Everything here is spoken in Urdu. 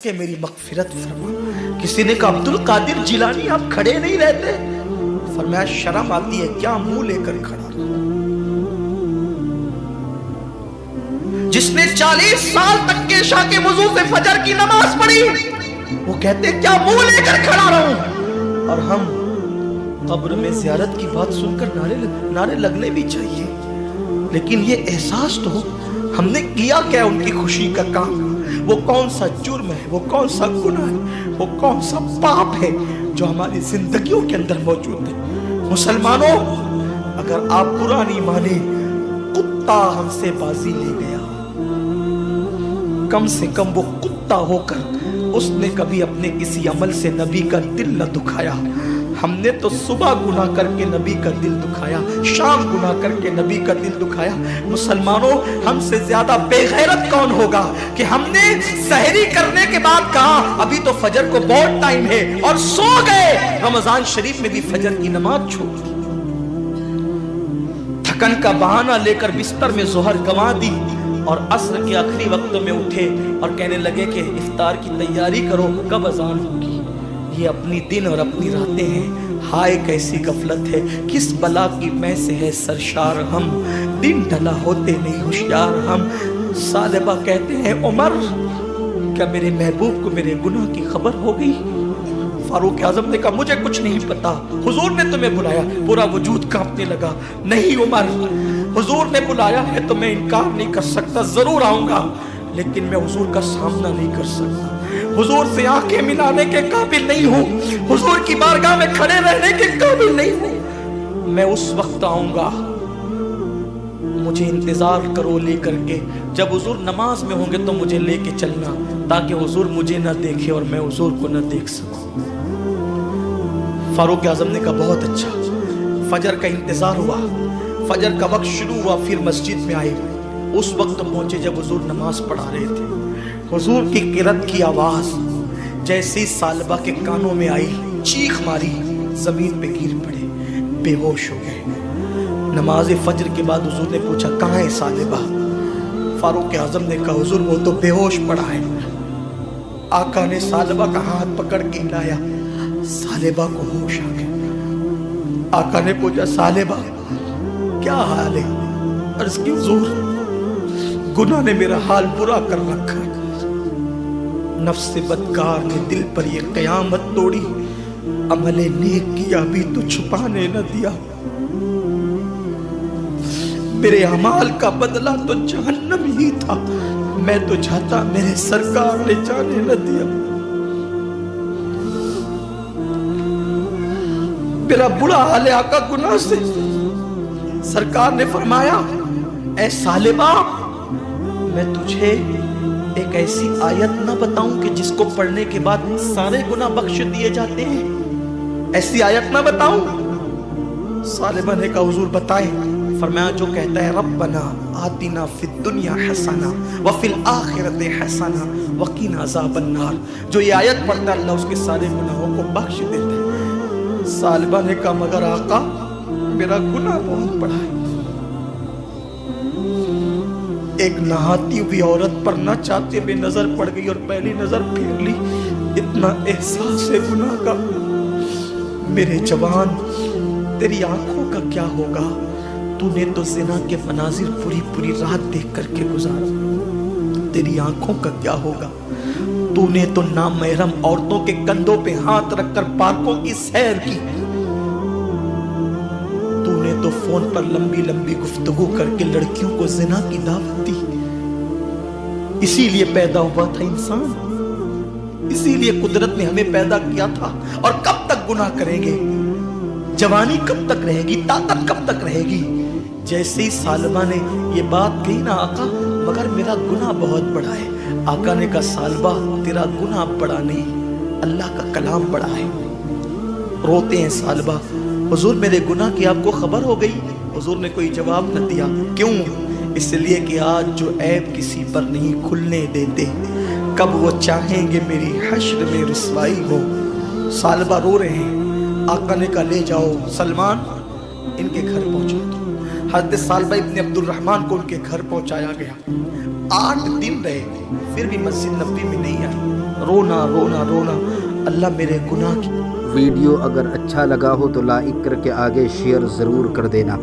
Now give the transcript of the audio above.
کہ میری مغفرت فرما۔ کسی نے کہا عبد القادر جیلانی آپ کھڑے نہیں رہتے؟ فرمایا شرم آتی ہے کیا منہ لے کر کھڑا رہا۔ جس نے 40 سال تک کے عشاء کے وضو سے فجر کی نماز پڑھی وہ کہتے کیا منہ لے کر کھڑا رہوں، اور ہم قبر میں زیارت کی بات سن کر نعرے لگنے بھی چاہیے، لیکن یہ احساس تو ہم نے کیا کیا ان کی خوشی کا کام، وہ کون سا جرم ہے، وہ کون سا گناہ ہے، وہ کون سا پاپ ہے جو ہماری زندگیوں کے اندر موجود ہے۔ مسلمانوں اگر آپ برا نہیں مانے، کتا ہم سے بازی لے گیا، کم سے کم وہ کتا ہو کر اس نے کبھی اپنے کسی عمل سے نبی کا دل نہ دکھایا۔ ہم نے تو صبح گناہ کر کے نبی کا دل دکھایا، شام گناہ کر کے نبی کا دل دکھایا۔ مسلمانوں ہم سے زیادہ بے غیرت کون ہوگا کہ ہم نے سحری کرنے کے بعد کہا ابھی تو فجر کو بہت ٹائم ہے اور سو گئے، رمضان شریف میں بھی فجر کی نماز چھوڑ دی، تھکن کا بہانہ لے کر بستر میں ظہر گنوا دی اور عصر کے آخری وقتوں میں اٹھے اور کہنے لگے کہ افطار کی تیاری کرو، کب اذان ہوگی۔ یہ اپنی دن اور اپنی راتیں ہیں، ہائے کیسی غفلت ہے، کس بلا کی میں سے ہے سرشار ہم، دن ڈھلا ہوتے نہیں ہوشیار ہم۔ سالبہ کہتے ہیں عمر کیا میرے محبوب کو میرے گناہ کی خبر ہو گئی؟ فاروق اعظم نے کہا مجھے کچھ نہیں پتا، حضور نے تمہیں بلایا۔ پورا وجود کانپنے لگا، نہیں عمر، حضور نے بلایا ہے تو میں انکار نہیں کر سکتا، ضرور آؤں گا، لیکن میں حضور کا سامنا نہیں کر سکتا، حضور سے آنکھیں ملانے کے قابل نہیں ہوں، حضور کی بارگاہ میں کھڑے رہنے کے قابل نہیں ہوں، میں اس وقت آؤں گا، مجھے انتظار کرو لے کر کے، جب حضور نماز میں ہوں گے تو مجھے لے کے چلنا تاکہ حضور مجھے نہ دیکھے اور میں حضور کو نہ دیکھ سکوں۔ فاروق اعظم نے کہا بہت اچھا۔ فجر کا انتظار ہوا، فجر کا وقت شروع ہوا، پھر مسجد میں آئے، اس وقت پہنچے جب حضور نماز پڑھا رہے تھے۔ حضور کی قرات کی آواز جیسی سالبہ کے کانوں میں آئی، چیخ ماری، زمین پہ گر پڑے، بے ہوش ہو گئے۔ نماز فجر کے بعد حضور نے پوچھا کہاں ہے سالبہ؟ فاروق اعظم نے کہا حضور وہ تو بے ہوش پڑا ہے۔ آقا نے سالبہ کا ہاتھ پکڑ کے ہلایا، سالبہ کو ہوش آ گیا۔ آقا نے پوچھا سالبہ کیا حال ہے؟ عرض کی حضور گناہ نے میرا حال برا کر رکھا، نفس بدکار نے دل پر یہ قیامت توڑی، عمل نیک کیا بھی تو چھپانے نہ دیا، میرے اعمال کا بدلہ تو جہنم ہی تھا، میں تو چاہتا میرے سرکار نے جانے نہ دیا، میرا برا حال ہے آقا گناہ سے۔ سرکار نے فرمایا اے سالبہ میں تجھے ایک ایسی آیت نہ بتاؤں کہ جس کو پڑھنے کے بعد سارے گناہ بخش دیے جاتے ہیں؟ ایسی آیت نہ بتاؤں؟ سالبہ نے کہا حضور بتائیں۔ فرمایا جو کہتا ہے ربنا آتنا فی الدنیا حسنہ وفی الآخرۃ حسنہ وقنا عذاب النار، جو یہ آیت پڑھتا ہے اللہ اس کے سارے گناہوں کو بخش دیتا ہے۔ سالبہ نے کہا مگر آقا میرا گناہ بہت بڑا ہے، ایک نہاتی ہوئی عورت پر نہ چاہتے ہوئے نظر پڑ گئی اور پہلی نظر پھیر لی، اتنا احساس ہے گناہ کا۔ میرے جوان تیری آنکھوں کا کیا ہوگا؟ تو نے تو زنا کے مناظر پوری پوری رات دیکھ کر کے گزارا، تیری آنکھوں کا کیا ہوگا؟ تو نے تو نامحرم عورتوں کے کندھوں پہ ہاتھ رکھ کر پارکوں کی سیر کی، تو نے تو فون پر لمبی لمبی گفتگو کر کے لڑکیوں کو زنا کی دعوت دی۔ اسی لیے پیدا ہوا تھا انسان، اسی لیے قدرت نے ہمیں پیدا کیا تھا، اور کب تک گناہ کریں گے؟ جوانی کب تک رہے گی؟ طاقت کب تک رہے گی؟ جیسے ہی سالبہ نے یہ بات کہی نا آقا مگر میرا گناہ بہت بڑا ہے، آقا نے کہا سالبہ تیرا گناہ بڑا نہیں، اللہ کا کلام بڑا ہے۔ روتے ہیں سالبہ حضور میرے گناہ کی آپ کو خبر ہو گئی؟ حضور نے کوئی جواب نہ دیا۔ کیوں؟ اس لیے کہ آج جو عیب کسی پر نہیں کھلنے دیتے، کب وہ چاہیں گے میری حشر میں رسوائی ہو۔ سالبہ رو رہے ہیں، آقا نے کہا لے جاؤ سلمان ان کے گھر پہنچا دو۔ حضرت سالبہ ابن عبدالرحمن کو ان کے گھر پہنچایا گیا. 8 دن رہے, پھر بھی مسجد نبوی میں نہیں آئی. رونا رونا رونا, اللہ میرے گناہ کی. ویڈیو اگر اچھا لگا ہو تو لائک کر کے آگے شیئر ضرور کر دینا.